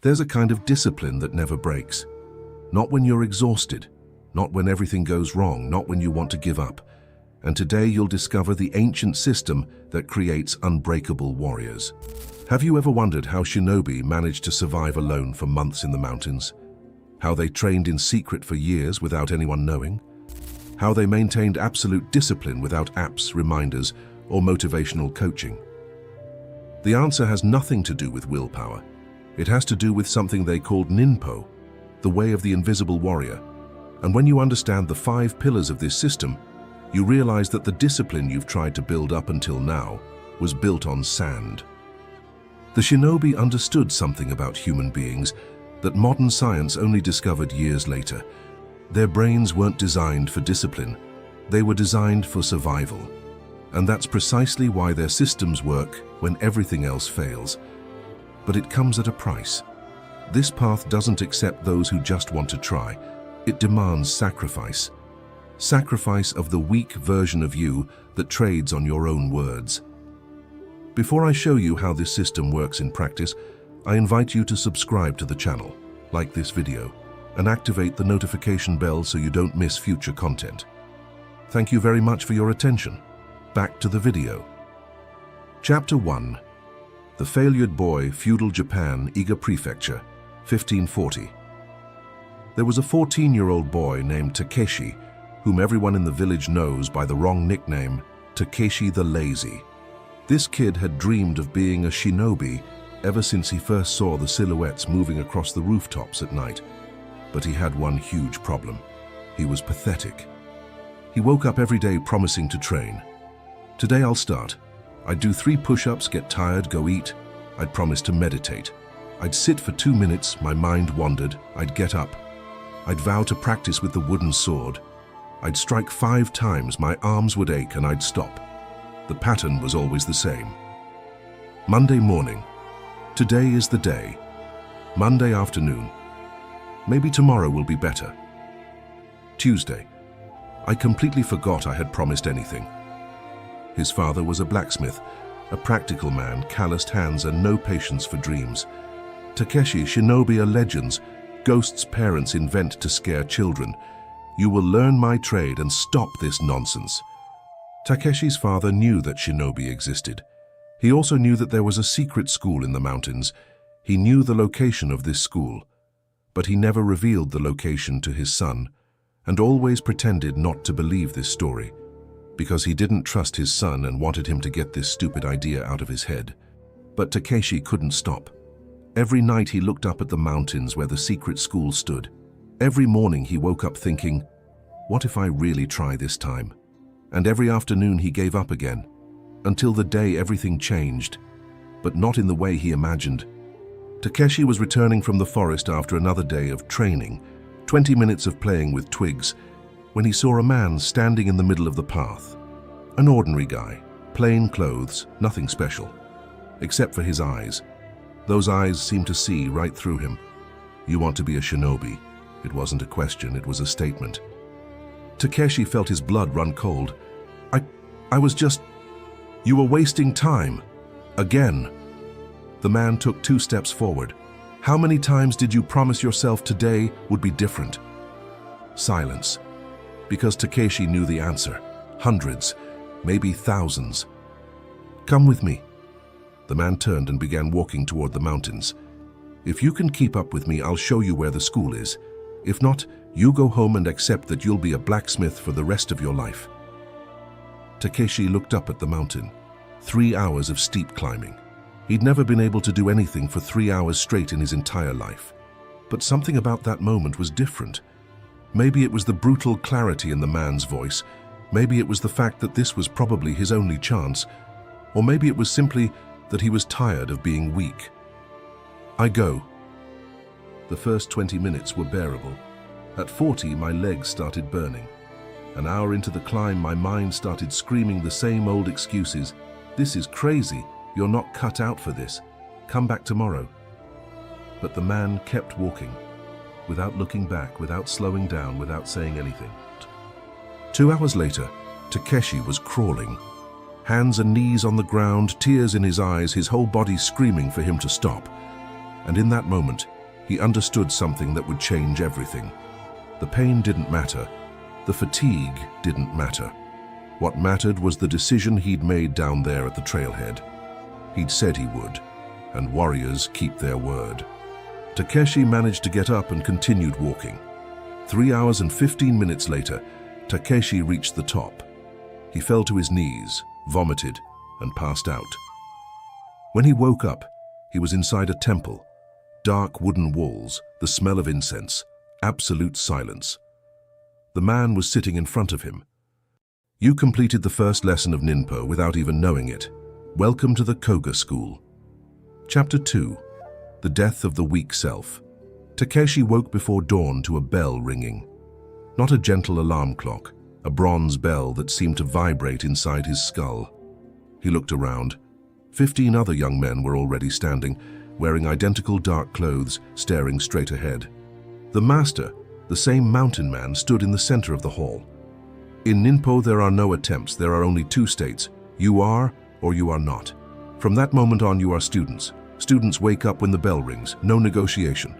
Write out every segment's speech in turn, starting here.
There's a kind of discipline that never breaks. Not when you're exhausted, not when everything goes wrong, not when you want to give up. And today you'll discover the ancient system that creates unbreakable warriors. Have you ever wondered how shinobi managed to survive alone for months in the mountains? How they trained in secret for years without anyone knowing? How they maintained absolute discipline without apps, reminders, or motivational coaching? The answer has nothing to do with willpower. It has to do with something they called Ninpo, the way of the invisible warrior. And when you understand the 5 pillars of this system, you realize that the discipline you've tried to build up until now was built on sand. The shinobi understood something about human beings that modern science only discovered years later. Their brains weren't designed for discipline. They were designed for survival. And that's precisely why their systems work when everything else fails. But it comes at a price. This path doesn't accept those who just want to try. It demands sacrifice. Sacrifice of the weak version of you that trades on your own words. Before I show you how this system works in practice, I invite you to subscribe to the channel, like this video, and activate the notification bell so you don't miss future content. Thank you very much for your attention. Back to the video. Chapter 1. The Failured Boy, Feudal Japan, Iga Prefecture, 1540. There was a 14-year-old boy named Takeshi, whom everyone in the village knows by the wrong nickname, Takeshi the Lazy. This kid had dreamed of being a shinobi ever since he first saw the silhouettes moving across the rooftops at night. But he had one huge problem. He was pathetic. He woke up every day promising to train. Today I'll start. I'd do 3 push-ups, get tired, go eat. I'd promise to meditate. I'd sit for 2 minutes, my mind wandered. I'd get up. I'd vow to practice with the wooden sword. I'd strike 5 times, my arms would ache, and I'd stop. The pattern was always the same. Monday morning. Today is the day. Monday afternoon. Maybe tomorrow will be better. Tuesday. I completely forgot I had promised anything. His father was a blacksmith, a practical man, calloused hands and no patience for dreams. Takeshi, shinobi are legends. Ghosts parents invent to scare children. You will learn my trade and stop this nonsense. Takeshi's father knew that shinobi existed. He also knew that there was a secret school in the mountains. He knew the location of this school, but he never revealed the location to his son, and always pretended not to believe this story, because he didn't trust his son and wanted him to get this stupid idea out of his head. But Takeshi couldn't stop. Every night he looked up at the mountains where the secret school stood. Every morning he woke up thinking, what if I really try this time? And every afternoon he gave up again, until the day everything changed, but not in the way he imagined. Takeshi was returning from the forest after another day of training, 20 minutes of playing with twigs, when he saw a man standing in the middle of the path. An ordinary guy, plain clothes, nothing special, except for his eyes. Those eyes seemed to see right through him. You want to be a shinobi. It wasn't a question, it was a statement. Takeshi felt his blood run cold. I was just... You were wasting time. Again. The man took 2 steps forward. How many times did you promise yourself today would be different? Silence. Because Takeshi knew the answer. Hundreds, maybe thousands. Come with me. The man turned and began walking toward the mountains. If you can keep up with me, I'll show you where the school is. If not, you go home and accept that you'll be a blacksmith for the rest of your life. Takeshi looked up at the mountain. 3 hours of steep climbing. He'd never been able to do anything for 3 hours straight in his entire life. But something about that moment was different. Maybe it was the brutal clarity in the man's voice. Maybe it was the fact that this was probably his only chance. Or maybe it was simply that he was tired of being weak. I go. The first 20 minutes were bearable. At 40, my legs started burning. An hour into the climb, my mind started screaming the same old excuses. This is crazy. You're not cut out for this. Come back tomorrow. But the man kept walking, without looking back, without slowing down, without saying anything. 2 hours later, Takeshi was crawling. Hands and knees on the ground, tears in his eyes, his whole body screaming for him to stop. And in that moment, he understood something that would change everything. The pain didn't matter. The fatigue didn't matter. What mattered was the decision he'd made down there at the trailhead. He'd said he would, and warriors keep their word. Takeshi managed to get up and continued walking. 3 hours and 15 minutes later, Takeshi reached the top. He fell to his knees, vomited, and passed out. When he woke up, he was inside a temple. Dark wooden walls, the smell of incense, absolute silence. The man was sitting in front of him. You completed the first lesson of Ninpo without even knowing it. Welcome to the Koga School. Chapter 2. The Death of the Weak Self. Takeshi woke before dawn to a bell ringing. Not a gentle alarm clock, a bronze bell that seemed to vibrate inside his skull. He looked around. 15 other young men were already standing, wearing identical dark clothes, staring straight ahead. The master, the same mountain man, stood in the center of the hall. In Ninpo there are no attempts, there are only 2 states. You are or you are not. From that moment on you are students. Students wake up when the bell rings, no negotiation.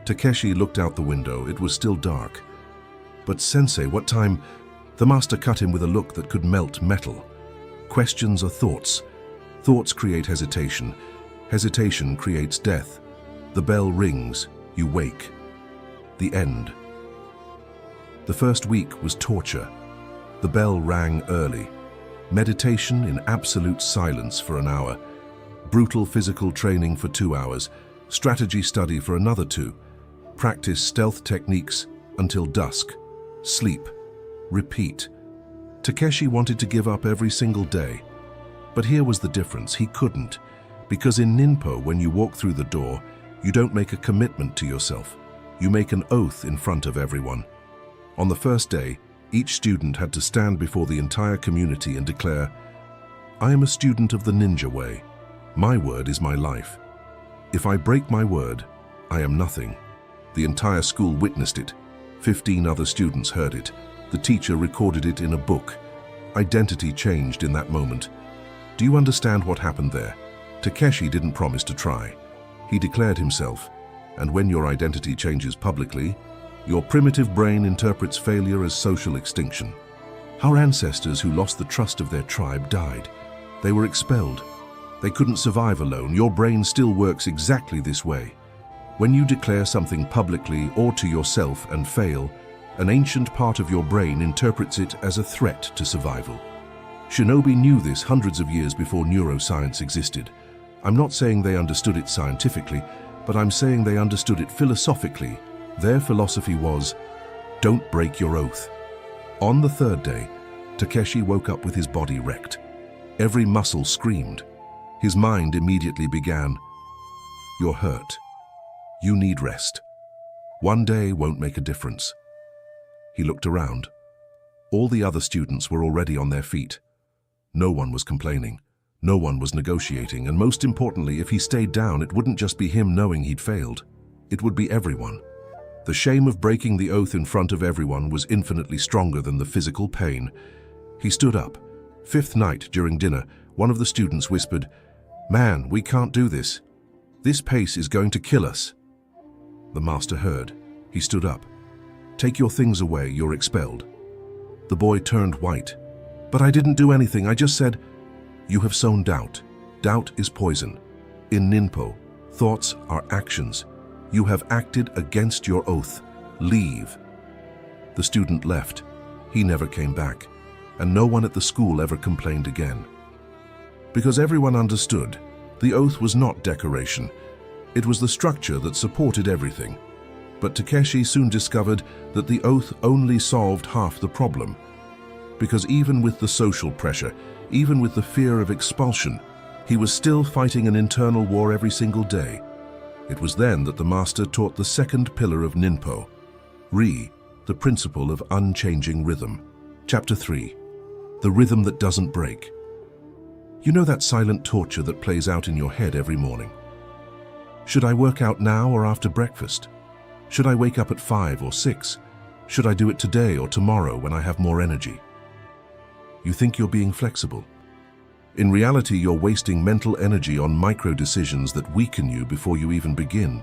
Takeshi looked out the window. It was still dark. But sensei, what time? The master cut him with a look that could melt metal. Questions are thoughts. Thoughts create hesitation. Hesitation creates death. The bell rings. You wake. The end. The first week was torture. The bell rang early. Meditation in absolute silence for an hour. Brutal physical training for 2 hours. Strategy study for another 2. Practice stealth techniques until dusk. Sleep. Repeat. Takeshi wanted to give up every single day. But here was the difference. He couldn't. Because in Ninpo, when you walk through the door, you don't make a commitment to yourself. You make an oath in front of everyone. On the first day, each student had to stand before the entire community and declare, I am a student of the ninja way. My word is my life. If I break my word, I am nothing. The entire school witnessed it. 15 other students heard it. The teacher recorded it in a book. Identity changed in that moment. Do you understand what happened there? Takeshi didn't promise to try. He declared himself, and when your identity changes publicly, your primitive brain interprets failure as social extinction. Our ancestors who lost the trust of their tribe died. They were expelled. They couldn't survive alone. Your brain still works exactly this way. When you declare something publicly or to yourself and fail, an ancient part of your brain interprets it as a threat to survival. Shinobi knew this hundreds of years before neuroscience existed. I'm not saying they understood it scientifically, but I'm saying they understood it philosophically. Their philosophy was, don't break your oath. On the 3rd day, Takeshi woke up with his body wrecked. Every muscle screamed. His mind immediately began, you're hurt. You need rest. One day won't make a difference. He looked around. All the other students were already on their feet. No one was complaining. No one was negotiating, and most importantly, if he stayed down, it wouldn't just be him knowing he'd failed. It would be everyone. The shame of breaking the oath in front of everyone was infinitely stronger than the physical pain. He stood up. 5th night during dinner, one of the students whispered, Man, we can't do this. This pace is going to kill us. The master heard. He stood up. Take your things away, you're expelled. The boy turned white. But I didn't do anything, I just said, You have sown doubt. Doubt is poison. In Ninpo, thoughts are actions. You have acted against your oath. Leave. The student left. He never came back, and no one at the school ever complained again. Because everyone understood, the oath was not decoration. It was the structure that supported everything. But Takeshi soon discovered that the oath only solved half the problem. Because even with the social pressure, even with the fear of expulsion, he was still fighting an internal war every single day. It was then that the master taught the 2nd pillar of Ninpo, the principle of unchanging rhythm. Chapter 3. The rhythm that doesn't break. You know that silent torture that plays out in your head every morning? Should I work out now or after breakfast? Should I wake up at 5 or 6? Should I do it today or tomorrow when I have more energy? You think you're being flexible. In reality, you're wasting mental energy on micro-decisions that weaken you before you even begin.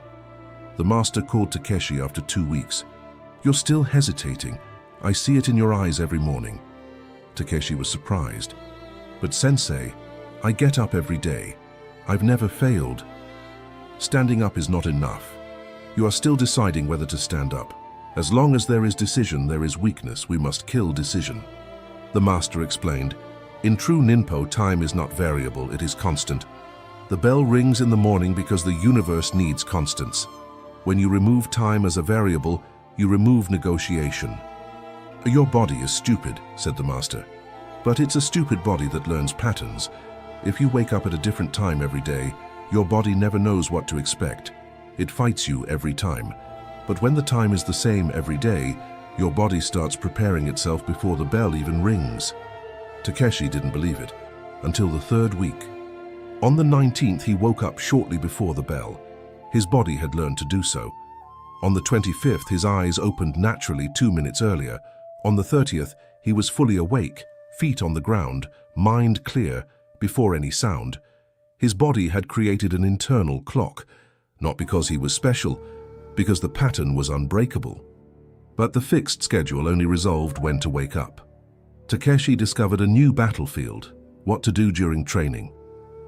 The master called Takeshi after 2 weeks. "You're still hesitating. I see it in your eyes every morning." Takeshi was surprised. "But sensei, I get up every day. I've never failed." "Standing up is not enough. You are still deciding whether to stand up. As long as there is decision, there is weakness. We must kill decision." The master explained, "In true Ninpo, time is not variable, it is constant. The bell rings in the morning because the universe needs constants. When you remove time as a variable, you remove negotiation." "Your body is stupid," said the master. "But it's a stupid body that learns patterns. If you wake up at a different time every day, your body never knows what to expect. It fights you every time. But when the time is the same every day, your body starts preparing itself before the bell even rings." Takeshi didn't believe it until the 3rd week. On the 19th, he woke up shortly before the bell. His body had learned to do so. On the 25th, his eyes opened naturally 2 minutes earlier. On the 30th, he was fully awake, feet on the ground, mind clear, before any sound. His body had created an internal clock, not because he was special, because the pattern was unbreakable. But the fixed schedule only resolved when to wake up. Takeshi discovered a new battlefield, what to do during training.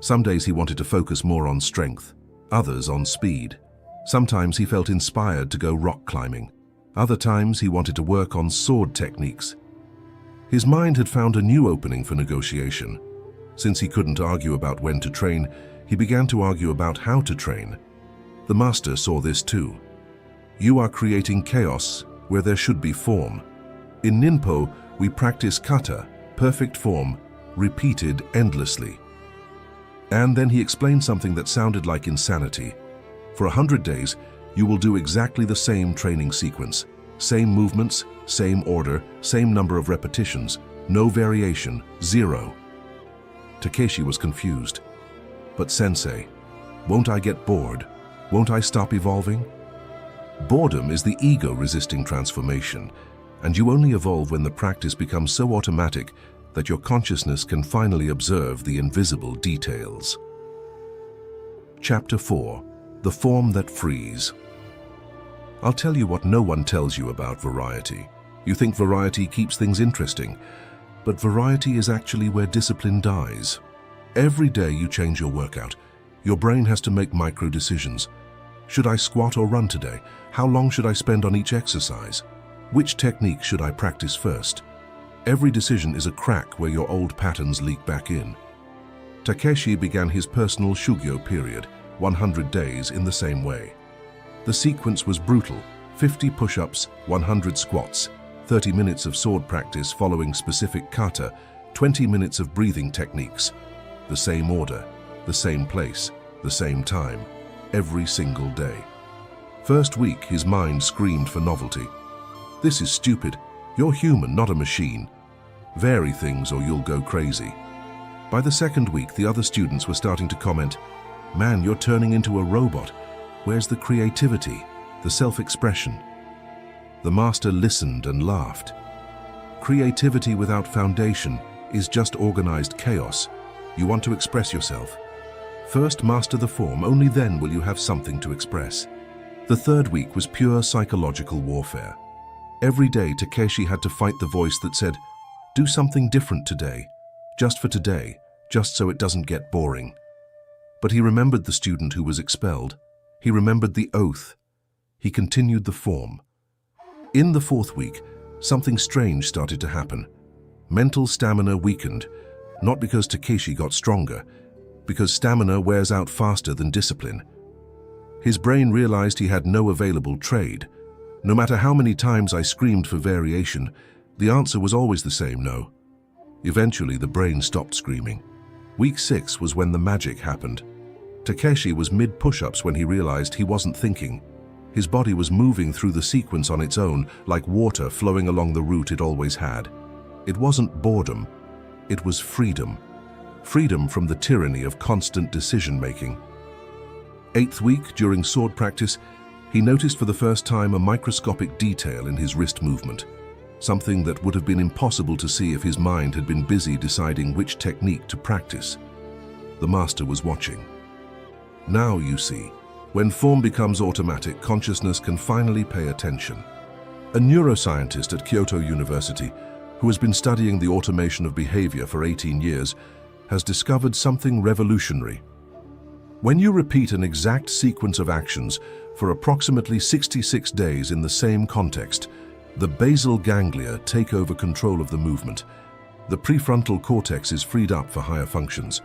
Some days he wanted to focus more on strength, others on speed. Sometimes he felt inspired to go rock climbing. Other times he wanted to work on sword techniques. His mind had found a new opening for negotiation. Since he couldn't argue about when to train, he began to argue about how to train. The master saw this too. "You are creating chaos where there should be form. In Ninpo, we practice kata, perfect form, repeated endlessly." And then he explained something that sounded like insanity. For 100 days, you will do exactly the same training sequence. Same movements, same order, same number of repetitions. No variation, 0. Takeshi was confused. "But sensei, won't I get bored? Won't I stop evolving?" Boredom is the ego resisting transformation, and you only evolve when the practice becomes so automatic that your consciousness can finally observe the invisible details. Chapter 4. The Form That Frees. I'll tell you what no one tells you about variety. You think variety keeps things interesting, but variety is actually where discipline dies. Every day you change your workout. Your brain has to make micro decisions. Should I squat or run today? How long should I spend on each exercise? Which technique should I practice first? Every decision is a crack where your old patterns leak back in. Takeshi began his personal shugyo period, 100 days, in the same way. The sequence was brutal: 50 push-ups, 100 squats, 30 minutes of sword practice following specific kata, 20 minutes of breathing techniques. The same order, the same place, the same time, every single day. First week, his mind screamed for novelty. "This is stupid. You're human, not a machine. Vary things or you'll go crazy." By the second week, the other students were starting to comment, "Man, you're turning into a robot. Where's the creativity, the self-expression?" The master listened and laughed. "Creativity without foundation is just organized chaos. You want to express yourself? First master the form, only then will you have something to express." The third week was pure psychological warfare. Every day Takeshi had to fight the voice that said, "Do something different today, just for today, just so it doesn't get boring." But he remembered the student who was expelled. He remembered the oath. He continued the form. In the fourth week, something strange started to happen. Mental stamina weakened, not because Takeshi got stronger, because stamina wears out faster than discipline. His brain realized he had no available trade. No matter how many times I screamed for variation, the answer was always the same: no. Eventually, the brain stopped screaming. Week 6 was when the magic happened. Takeshi was mid-push-ups when he realized he wasn't thinking. His body was moving through the sequence on its own, like water flowing along the route it always had. It wasn't boredom. It was freedom. Freedom from the tyranny of constant decision-making. 8th week, during sword practice, he noticed for the first time a microscopic detail in his wrist movement. something that would have been impossible to see if his mind had been busy deciding which technique to practice. The master was watching. Now, you see, when form becomes automatic, consciousness can finally pay attention. A neuroscientist at Kyoto University, who has been studying the automation of behavior for 18 years, has discovered something revolutionary. When you repeat an exact sequence of actions for approximately 66 days in the same context, the basal ganglia take over control of the movement. The prefrontal cortex is freed up for higher functions.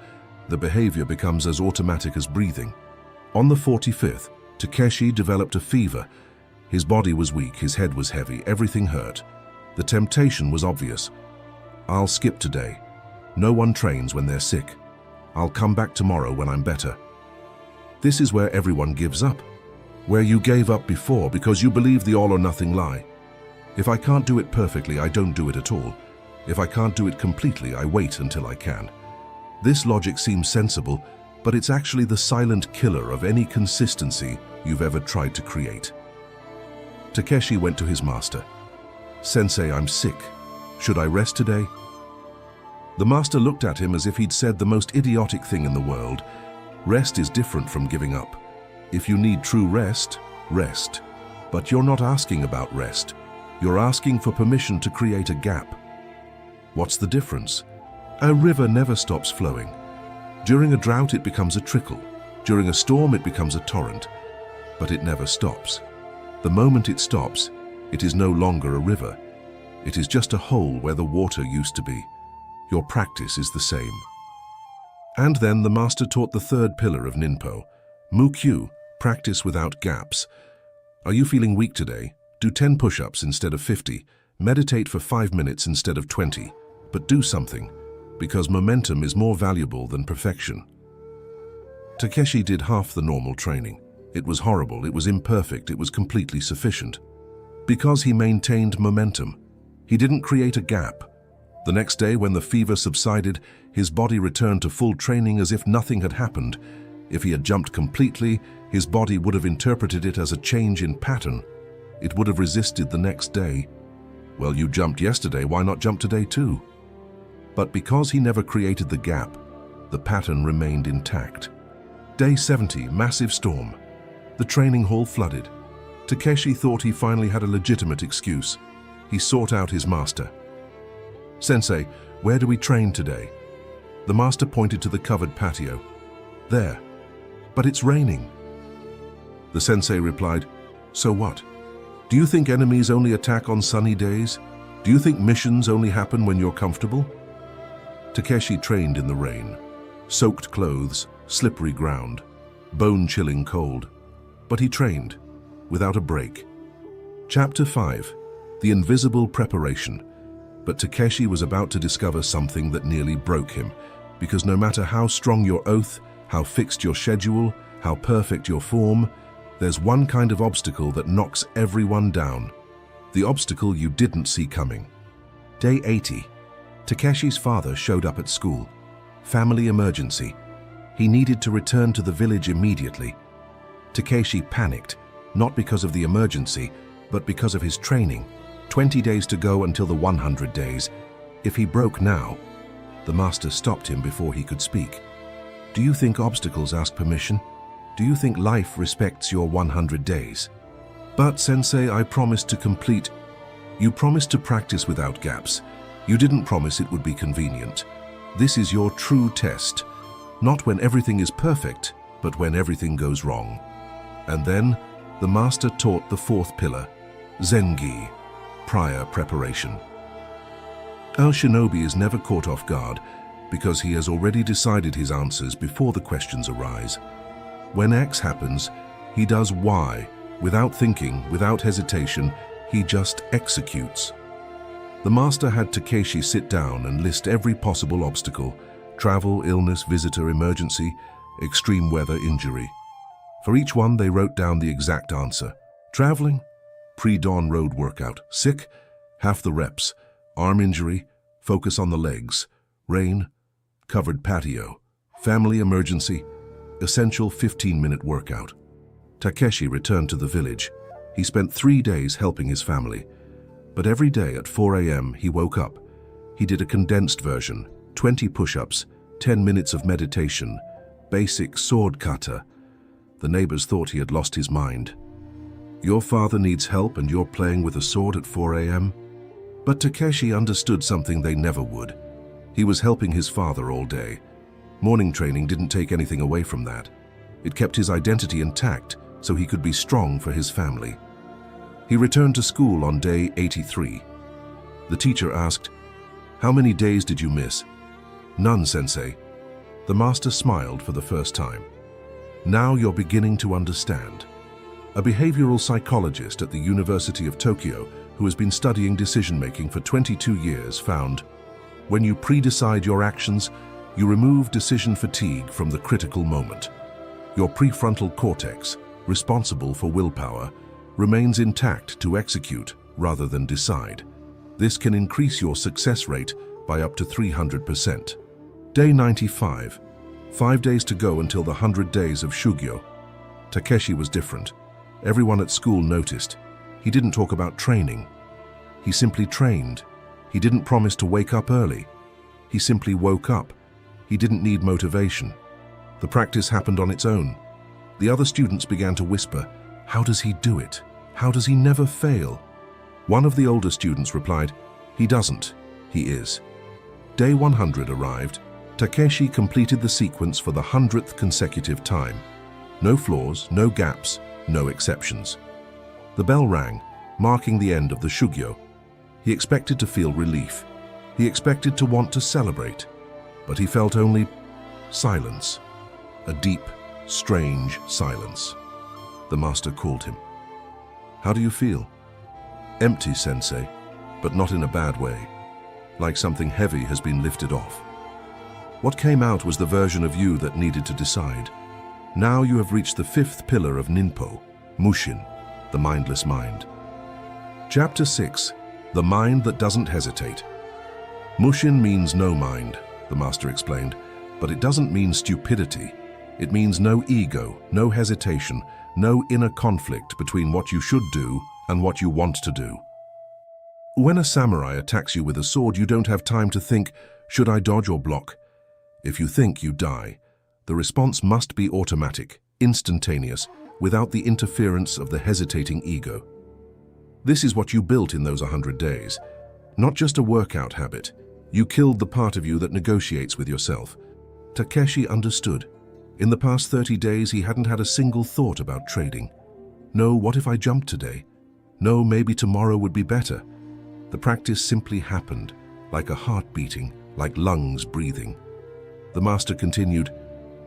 The behavior becomes as automatic as breathing. On the 45th, Takeshi developed a fever. His body was weak, his head was heavy, everything hurt. The temptation was obvious. I'll skip today. No one trains when they're sick. I'll come back tomorrow when I'm better. This is where everyone gives up. Where you gave up before because you believe the all or nothing lie. If I can't do it perfectly, I don't do it at all. If I can't do it completely, I wait until I can. This logic seems sensible, but it's actually the silent killer of any consistency you've ever tried to create. Takeshi went to his master. "Sensei, I'm sick. Should I rest today?" The master looked at him as if he'd said the most idiotic thing in the world. Rest is different from giving up. If you need true rest, rest. But you're not asking about rest. You're asking for permission to create a gap. What's the difference? A river never stops flowing. During a drought, it becomes a trickle. During a storm, it becomes a torrent. But it never stops. The moment it stops, it is no longer a river. It is just a hole where the water used to be. Your practice is the same. And then the master taught the third pillar of Ninpo, Mukyu, practice without gaps. Are you feeling weak today? Do 10 push-ups instead of 50. Meditate for 5 minutes instead of 20. But do something, because momentum is more valuable than perfection. Takeshi did half the normal training. It was horrible, it was imperfect, it was completely sufficient. Because he maintained momentum. He didn't create a gap. The next day, when the fever subsided, his body returned to full training as if nothing had happened. If he had jumped completely, his body would have interpreted it as a change in pattern. It would have resisted the next day. Well, you jumped yesterday, why not jump today too? But because he never created the gap, the pattern remained intact. Day 70, massive storm. The training hall flooded. Takeshi thought he finally had a legitimate excuse. He sought out his master. "Sensei, where do we train today?" The master pointed to the covered patio. "There. But it's raining." The sensei replied, "So what? Do you think enemies only attack on sunny days? Do you think missions only happen when you're comfortable?" Takeshi trained in the rain. Soaked clothes, slippery ground, bone-chilling cold. But he trained, without a break. Chapter 5. The Invisible Preparation. But Takeshi was about to discover something that nearly broke him, because no matter how strong your oath, how fixed your schedule, how perfect your form, there's one kind of obstacle that knocks everyone down. The obstacle you didn't see coming. Day 80. Takeshi's father showed up at school. Family emergency. He needed to return to the village immediately. Takeshi panicked, not because of the emergency, but because of his training. 20 days to go until the 100 days. If he broke now, the master stopped him before he could speak. "Do you think obstacles ask permission? Do you think life respects your 100 days?" "But, Sensei, I promised to complete." "You promised to practice without gaps. You didn't promise it would be convenient. This is your true test. Not when everything is perfect, but when everything goes wrong." And then, the master taught the fourth pillar, Zengi, prior preparation. Our shinobi is never caught off guard because he has already decided his answers before the questions arise. When X happens, he does Y. Without thinking, without hesitation, he just executes. The master had Takeshi sit down and list every possible obstacle: travel, illness, visitor, emergency, extreme weather, injury. For each one, they wrote down the exact answer. Traveling? Pre-dawn road workout. Sick? Half the reps. Arm injury? Focus on the legs. Rain? Covered patio. Family emergency? Essential 15-minute workout. Takeshi returned to the village. He spent 3 days helping his family. But every day at 4 a.m. he woke up. He did a condensed version, 20 push-ups, 10 minutes of meditation, basic sword kata. The neighbors thought he had lost his mind. Your father needs help and you're playing with a sword at 4 a.m.? But Takeshi understood something they never would. He was helping his father all day. Morning training didn't take anything away from that. It kept his identity intact so he could be strong for his family. He returned to school on day 83. The teacher asked, "How many days did you miss?" "None, sensei." The master smiled for the first time. "Now you're beginning to understand." A behavioral psychologist at the University of Tokyo who has been studying decision-making for 22 years found, when you pre-decide your actions, you remove decision fatigue from the critical moment. Your prefrontal cortex, responsible for willpower, remains intact to execute rather than decide. This can increase your success rate by up to 300%. Day 95. 5 days to go until the 100 days of Shugyo. Takeshi was different. Everyone at school noticed. He didn't talk about training. He simply trained. He didn't promise to wake up early. He simply woke up. He didn't need motivation. The practice happened on its own. The other students began to whisper, "How does he do it? How does he never fail?" One of the older students replied, "He doesn't, he is." Day 100 arrived. Takeshi completed the sequence for the 100th consecutive time. No flaws, no gaps, no exceptions. The bell rang, marking the end of the Shugyo. He expected to feel relief. He expected to want to celebrate, but he felt only silence. A deep, strange silence. The master called him. "How do you feel?" "Empty, sensei, but not in a bad way. Like something heavy has been lifted off." What came out was the version of you that needed to decide. Now you have reached the 5th pillar of Ninpo, Mushin, the mindless mind. Chapter 6. The mind that doesn't hesitate. Mushin means no mind, the master explained, but it doesn't mean stupidity. It means no ego, no hesitation, no inner conflict between what you should do and what you want to do. When a samurai attacks you with a sword, you don't have time to think, "Should I dodge or block?" If you think, you die. The response must be automatic, instantaneous, without the interference of the hesitating ego. This is what you built in those 100 days. Not just a workout habit. You killed the part of you that negotiates with yourself. Takeshi understood. In the past 30 days, he hadn't had a single thought about trading. No, what if I jumped today? No, maybe tomorrow would be better. The practice simply happened, like a heart beating, like lungs breathing. The master continued,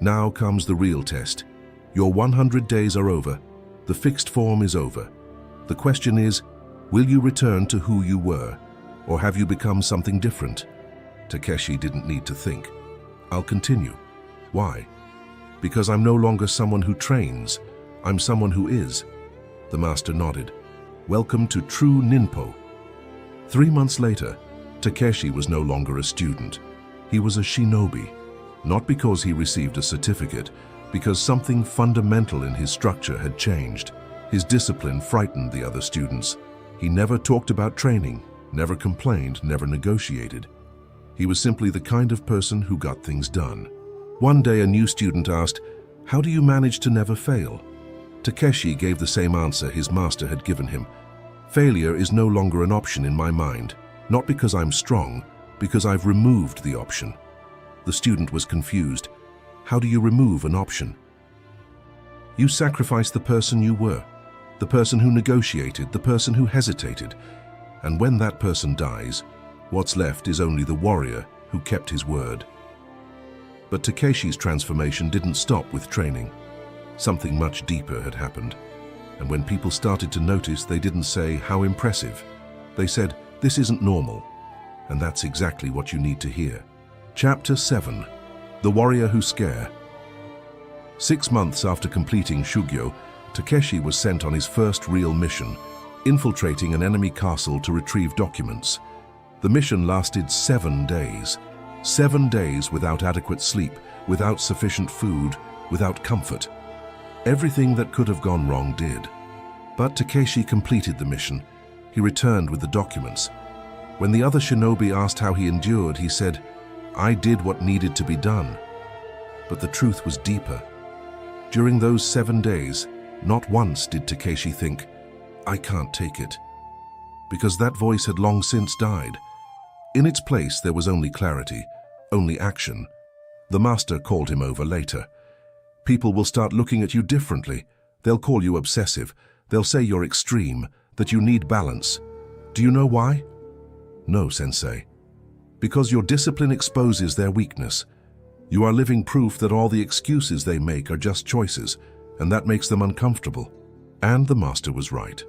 "Now comes the real test. Your 100 days are over. The fixed form is over. The question is, will you return to who you were, or have you become something different?" Takeshi didn't need to think. "I'll continue." "Why?" "Because I'm no longer someone who trains. I'm someone who is." The master nodded. "Welcome to true Ninpo." 3 months later, Takeshi was no longer a student. He was a shinobi. Not because he received a certificate, because something fundamental in his structure had changed. His discipline frightened the other students. He never talked about training, never complained, never negotiated. He was simply the kind of person who got things done. One day a new student asked, "How do you manage to never fail?" Takeshi gave the same answer his master had given him. "Failure is no longer an option in my mind, not because I'm strong, because I've removed the option." The student was confused. How do you remove an option? You sacrifice the person you were, the person who negotiated, the person who hesitated. And when that person dies, what's left is only the warrior who kept his word. But Takeshi's transformation didn't stop with training. Something much deeper had happened. And when people started to notice, they didn't say, "How impressive." They said, "This isn't normal." And that's exactly what you need to hear. Chapter 7. The Warrior Who Scare. 6 months after completing Shugyo, Takeshi was sent on his first real mission, infiltrating an enemy castle to retrieve documents. The mission lasted 7 days. 7 days without adequate sleep, without sufficient food, without comfort. Everything that could have gone wrong did. But Takeshi completed the mission. He returned with the documents. When the other shinobi asked how he endured, he said, "I did what needed to be done." But the truth was deeper. During those 7 days, not once did Takeshi think, "I can't take it," because that voice had long since died. In its place, there was only clarity, only action. The master called him over later. "People will start looking at you differently. They'll call you obsessive. They'll say you're extreme, that you need balance. Do you know why?" "No, sensei. Because your discipline exposes their weakness. You are living proof that all the excuses they make are just choices, and that makes them uncomfortable." And the master was right.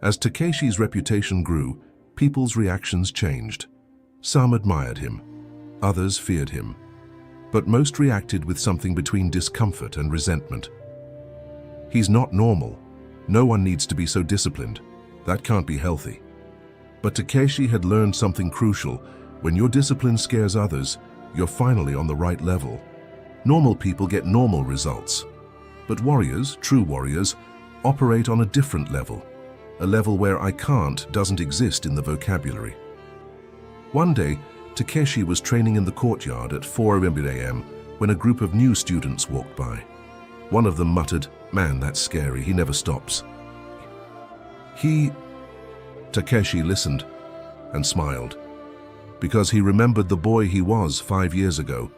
As Takeshi's reputation grew, people's reactions changed. Some admired him, others feared him, but most reacted with something between discomfort and resentment. "He's not normal. No one needs to be so disciplined. That can't be healthy." But Takeshi had learned something crucial. When your discipline scares others, you're finally on the right level. Normal people get normal results. But warriors, true warriors, operate on a different level. A level where "I can't" doesn't exist in the vocabulary. One day, Takeshi was training in the courtyard at 4 a.m. when a group of new students walked by. One of them muttered, "Man, that's scary. He never stops." Takeshi listened and smiled, because he remembered the boy he was 5 years ago,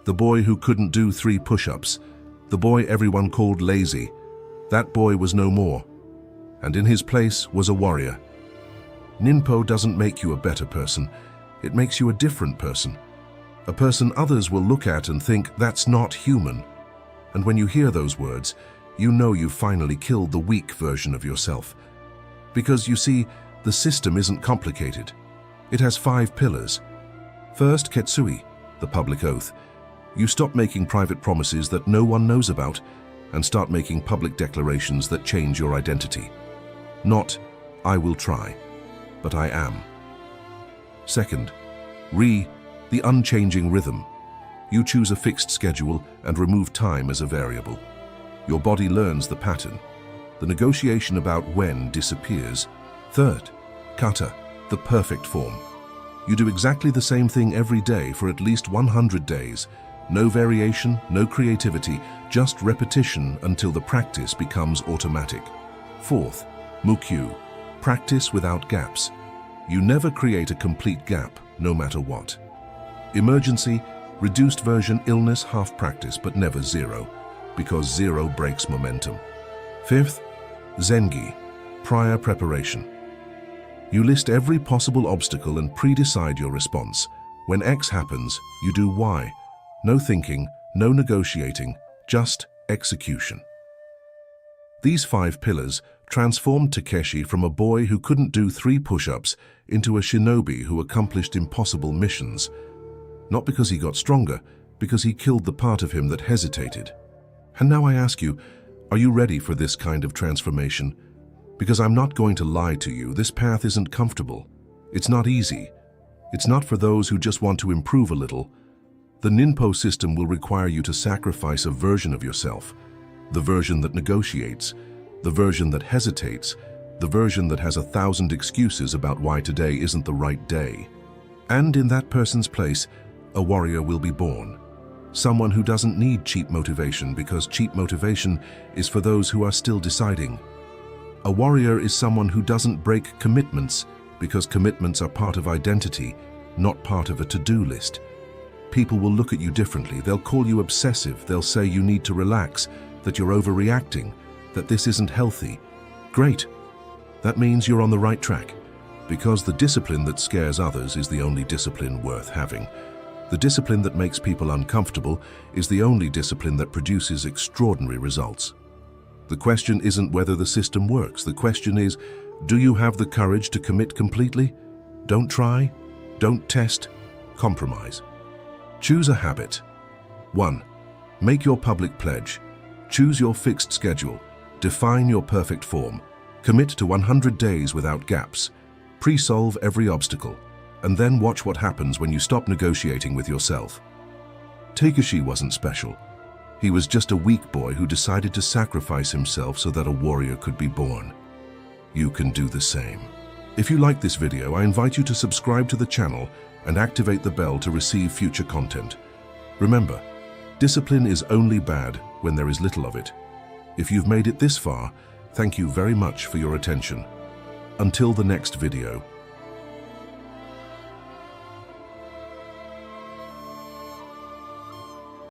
the boy who couldn't do 3 push-ups, the boy everyone called lazy. That boy was no more, and in his place was a warrior. Ninpo doesn't make you a better person, it makes you a different person. A person others will look at and think, "That's not human." And when you hear those words, you know you've finally killed the weak version of yourself. Because you see, the system isn't complicated. It has 5 pillars. First, Ketsui, the public oath. You stop making private promises that no one knows about and start making public declarations that change your identity. Not, "I will try," but "I am." Second, the unchanging rhythm. You choose a fixed schedule and remove time as a variable. Your body learns the pattern. The negotiation about when disappears. Third, kata, the perfect form. You do exactly the same thing every day for at least 100 days. No variation, no creativity, just repetition until the practice becomes automatic. Fourth, mukyu, practice without gaps. You never create a complete gap, no matter what. Emergency, reduced version, illness, half practice, but never zero, because zero breaks momentum. Fifth, zengi, prior preparation. You list every possible obstacle and pre-decide your response. When X happens, you do Y. No thinking, no negotiating, just execution. These 5 pillars transformed Takeshi from a boy who couldn't do 3 push-ups into a shinobi who accomplished impossible missions. Not because he got stronger, because he killed the part of him that hesitated. And now I ask you, are you ready for this kind of transformation? Because I'm not going to lie to you, this path isn't comfortable. It's not easy. It's not for those who just want to improve a little. The Ninpo system will require you to sacrifice a version of yourself. The version that negotiates, the version that hesitates, the version that has 1,000 excuses about why today isn't the right day. And in that person's place, a warrior will be born. Someone who doesn't need cheap motivation, because cheap motivation is for those who are still deciding. A warrior is someone who doesn't break commitments, because commitments are part of identity, not part of a to-do list. People will look at you differently. They'll call you obsessive. They'll say you need to relax, that you're overreacting, that this isn't healthy. Great. That means you're on the right track, because the discipline that scares others is the only discipline worth having. The discipline that makes people uncomfortable is the only discipline that produces extraordinary results. The question isn't whether the system works. The question is, do you have the courage to commit completely? Don't try, don't test, compromise. Choose a habit. 1. Make your public pledge. Choose your fixed schedule. Define your perfect form. Commit to 100 days without gaps. Pre-solve every obstacle. And then watch what happens when you stop negotiating with yourself. Takeshi wasn't special. He was just a weak boy who decided to sacrifice himself so that a warrior could be born. You can do the same. If you like this video, I invite you to subscribe to the channel and activate the bell to receive future content. Remember, discipline is only bad when there is little of it. If you've made it this far, thank you very much for your attention. Until the next video.